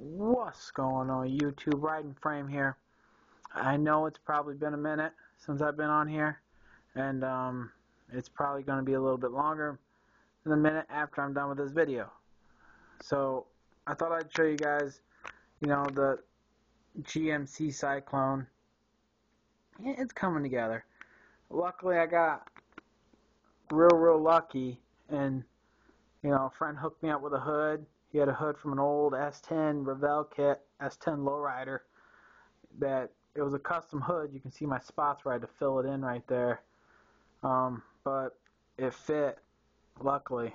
What's going on YouTube? Riding Frame here. I know it's probably been a minute since I've been on here, and it's probably going to be a little bit longer than a minute after I'm done with this video. So I thought I'd show you guys, the GMC Cyclone. It's coming together. Luckily I got real lucky, and a friend hooked me up with a hood. He had a hood from an old S10 Revell kit, S10 lowrider, that it was a custom hood. You can see my spots where I had to fill it in right there. But it fit, luckily.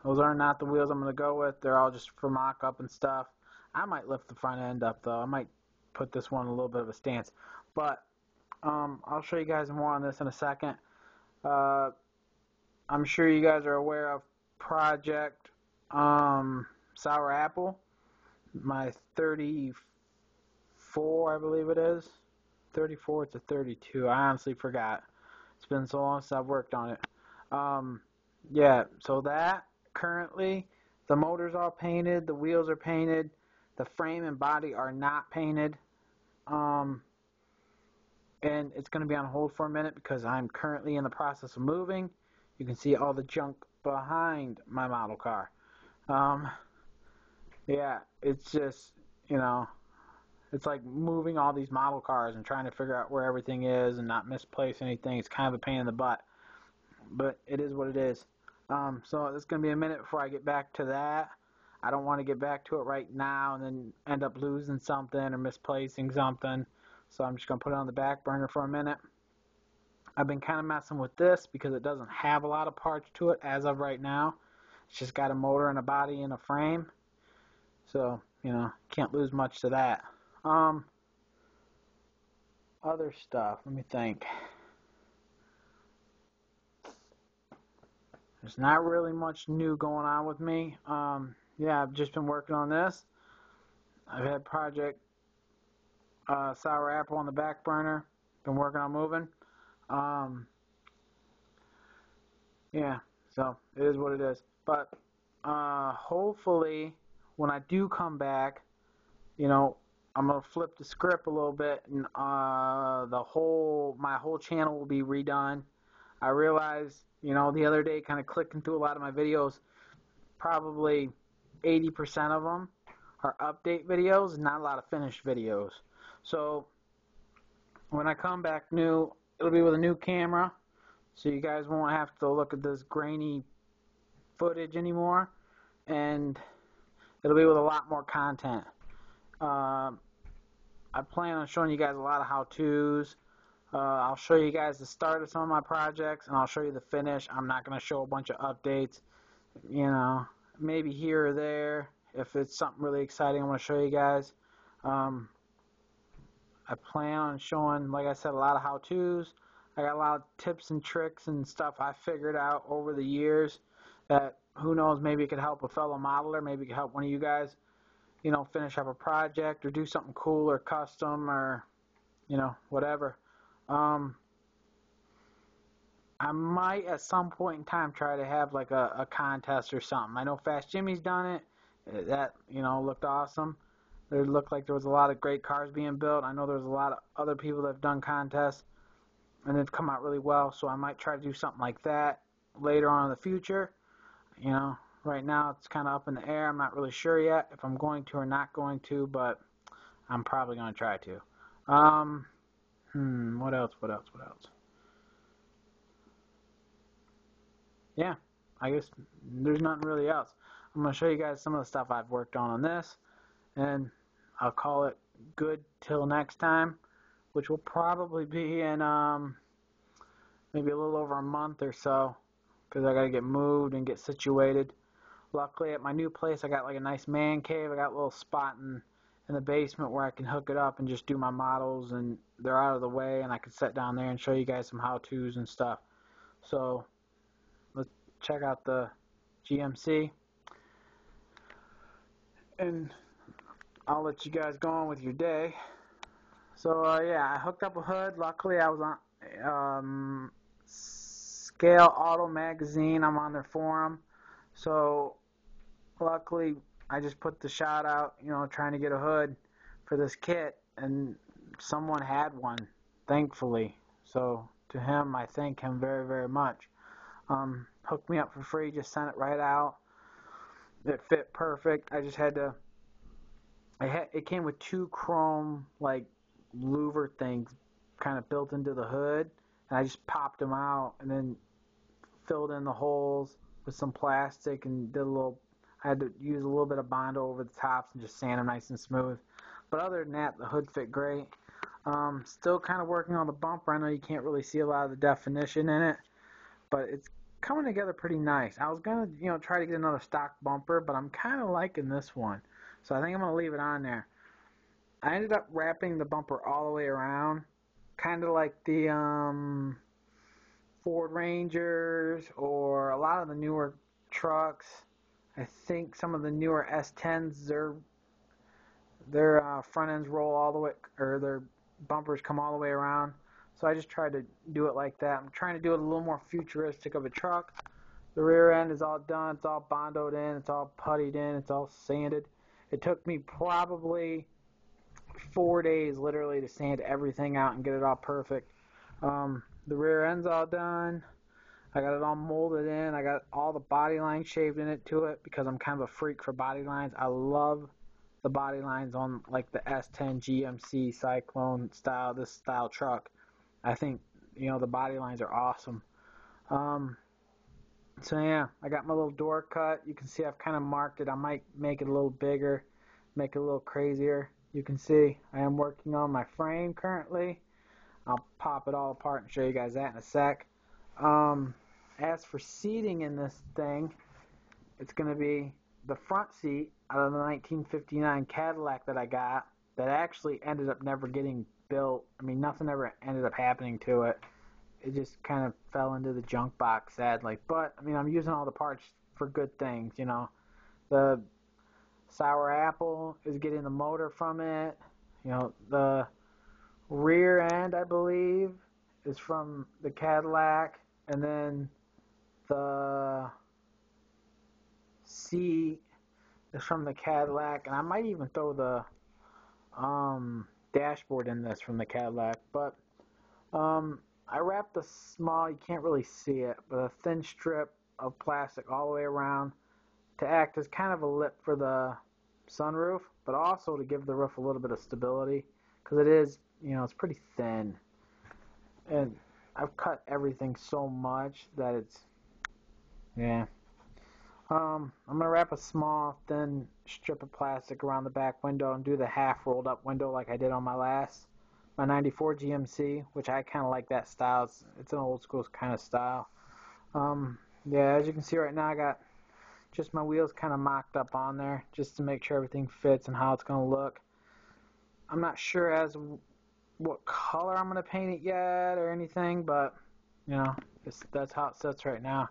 Those are not the wheels I'm going to go with. They're all just for mock-up and stuff. I might lift the front end up, though. I might put this one in a little bit of a stance. But I'll show you guys more on this in a second. I'm sure you guys are aware of Project Sour Apple, my 34, I believe it is. 34, it's a 32. I honestly forgot. It's been so long since I've worked on it. Yeah, so that currently, the motor's all painted, the wheels are painted, the frame and body are not painted. And it's going to be on hold for a minute because I'm currently in the process of moving. You can see all the junk behind my model car. Yeah, it's just, it's like moving all these model cars and trying to figure out where everything is and not misplace anything. It's kind of a pain in the butt, but it is what it is. So it's going to be a minute before I get back to that. I don't want to get back to it right now and then end up losing something or misplacing something. So I'm just going to put it on the back burner for a minute. I've been kind of messing with this because it doesn't have a lot of parts to it as of right now. It's just got a motor and a body and a frame. So, can't lose much to that. Other stuff, let me think. There's not really much new going on with me. Yeah, I've just been working on this. I've had Project Sour Apple on the back burner. Been working on moving. Yeah, so it is what it is. But hopefully, when I do come back, I'm gonna flip the script a little bit, and my whole channel will be redone. I realized, the other day, kind of clicking through a lot of my videos, probably 80% of them are update videos, not a lot of finished videos. So when I come back new, it'll be with a new camera, so you guys won't have to look at this grainy footage anymore, and it'll be with a lot more content. I plan on showing you guys a lot of how-tos. I'll show you guys the start of some of my projects, and I'll show you the finish. I'm not going to show a bunch of updates, maybe here or there. If it's something really exciting I want to show you guys. I plan on showing, like I said, a lot of how-tos. I got a lot of tips and tricks and stuff I figured out over the years that, who knows, maybe it could help a fellow modeler, maybe it could help one of you guys, finish up a project or do something cool or custom or, whatever. I might at some point in time try to have like a contest or something. I know Fast Jimmy's done it. That, looked awesome. It looked like there was a lot of great cars being built. I know there's a lot of other people that have done contests, and it's come out really well, so I might try to do something like that later on in the future. Right now it's kind of up in the air. I'm not really sure yet if I'm going to or not going to, but I'm probably going to try to. What else? Yeah, I guess there's nothing really else. I'm going to show you guys some of the stuff I've worked on this, and I'll call it good till next time, which will probably be in maybe a little over a month or so, because I got to get moved and get situated. Luckily, at my new place, I got like a nice man cave. I got a little spot in the basement where I can hook it up and just do my models, and they're out of the way, and I can sit down there and show you guys some how-tos and stuff. So let's check out the GMC, and I'll let you guys go on with your day. So yeah, I hooked up a hood. Luckily, I was on Scale Auto Magazine. I'm on their forum. So luckily, I just put the shot out, you know, trying to get a hood for this kit, and someone had one, thankfully. So to him, I thank him very, very much. Hooked me up for free, just sent it right out. It fit perfect. I just had to. It came with two chrome like louver things, kind of built into the hood, and I just popped them out and then filled in the holes with some plastic and did a little. I had to use a little bit of Bondo over the tops and just sand them nice and smooth. But other than that, the hood fit great. Still kind of working on the bumper. I know you can't really see a lot of the definition in it, but it's coming together pretty nice. I was gonna, you know, try to get another stock bumper, but I'm kind of liking this one, so I think I'm gonna leave it on there. I ended up wrapping the bumper all the way around, kind of like the Ford Rangers or a lot of the newer trucks. I think some of the newer S10s, their front ends roll all the way, or their bumpers come all the way around. So I just tried to do it like that. I'm trying to do it a little more futuristic of a truck. The rear end is all done. It's all bondoed in. It's all puttied in. It's all sanded. It took me probably 4 days literally to sand everything out and get it all perfect. The rear end's all done. I got it all molded in. I got all the body lines shaved in it to it because I'm kind of a freak for body lines. I love the body lines on like the S10 GMC Cyclone style, this style truck. I think, you know, the body lines are awesome. So yeah, I got my little door cut. You can see I've kind of marked it. I might make it a little bigger, make it a little crazier. You can see I am working on my frame currently. I'll pop it all apart and show you guys that in a sec. As for seating in this thing, it's going to be the front seat out of the 1959 Cadillac that I got that actually ended up never getting built. I mean, nothing ever ended up happening to it. It just kind of fell into the junk box, sadly. But, I mean, I'm using all the parts for good things, you know. The sour apple is getting the motor from it. You know, the rear end, I believe, is from the Cadillac. And then the seat is from the Cadillac. And I might even throw the dashboard in this from the Cadillac. But I wrapped a small, you can't really see it, but a thin strip of plastic all the way around to act as kind of a lip for the sunroof, but also to give the roof a little bit of stability, because it is, you know, it's pretty thin. And I've cut everything so much that it's, yeah. I'm going to wrap a small, thin strip of plastic around the back window and do the half rolled up window like I did on my 94 GMC, which I kind of like that style. It's an old school kind of style. Yeah, as you can see right now, I got just my wheels kind of mocked up on there just to make sure everything fits and how it's going to look. I'm not sure as what color I'm going to paint it yet or anything, but, you know, that's how it sits right now.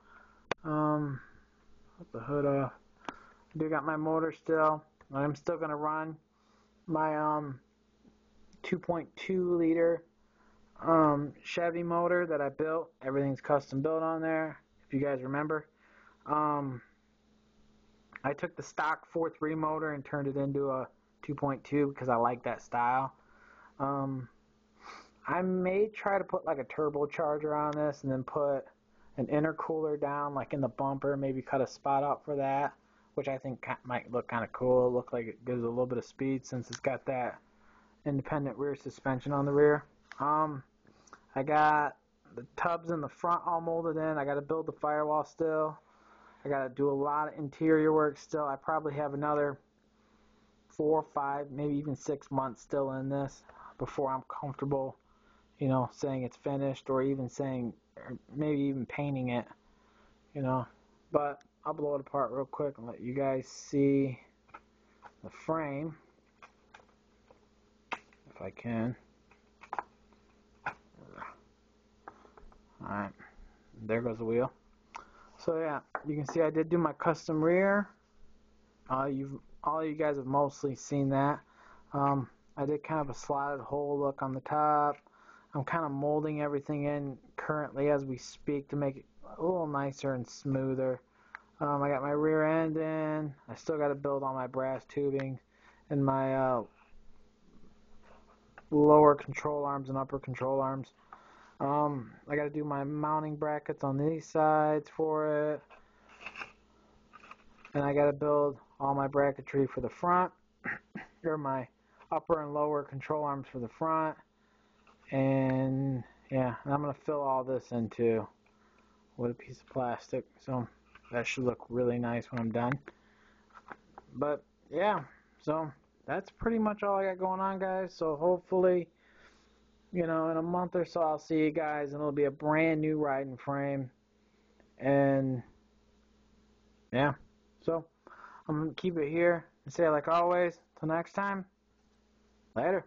Put the hood off. I do got my motor still. I'm still going to run my 2.2 liter Chevy motor that I built. Everything's custom built on there, if you guys remember. I took the stock 4.3 motor and turned it into a 2.2 because I like that style. I may try to put like a turbocharger on this and then put an intercooler down like in the bumper, maybe cut a spot out for that, which I think might look kind of cool. Look like it gives a little bit of speed since it's got that independent rear suspension on the rear. I got the tubs in the front all molded in. I got to build the firewall still. I got to do a lot of interior work still. I probably have another 4, 5, maybe even 6 months still in this before I'm comfortable, you know, saying it's finished or even saying, or maybe even painting it, you know. But I'll blow it apart real quick and let you guys see the frame, if I can. Alright, there goes the wheel. So yeah, you can see I did do my custom rear. All you guys have mostly seen that. I did kind of a slotted hole look on the top. I'm kind of molding everything in currently as we speak to make it a little nicer and smoother. I got my rear end in. I still got to build all my brass tubing and my lower control arms and upper control arms. I got to do my mounting brackets on these sides for it. And I got to build all my bracketry for the front, or my upper and lower control arms for the front. And yeah, and I'm going to fill all this into with a piece of plastic. So that should look really nice when I'm done. But yeah, so that's pretty much all I got going on, guys. So hopefully, in a month or so, I'll see you guys, and it'll be a brand new riding frame. And yeah, so I'm gonna keep it here and say, like always, till next time, later.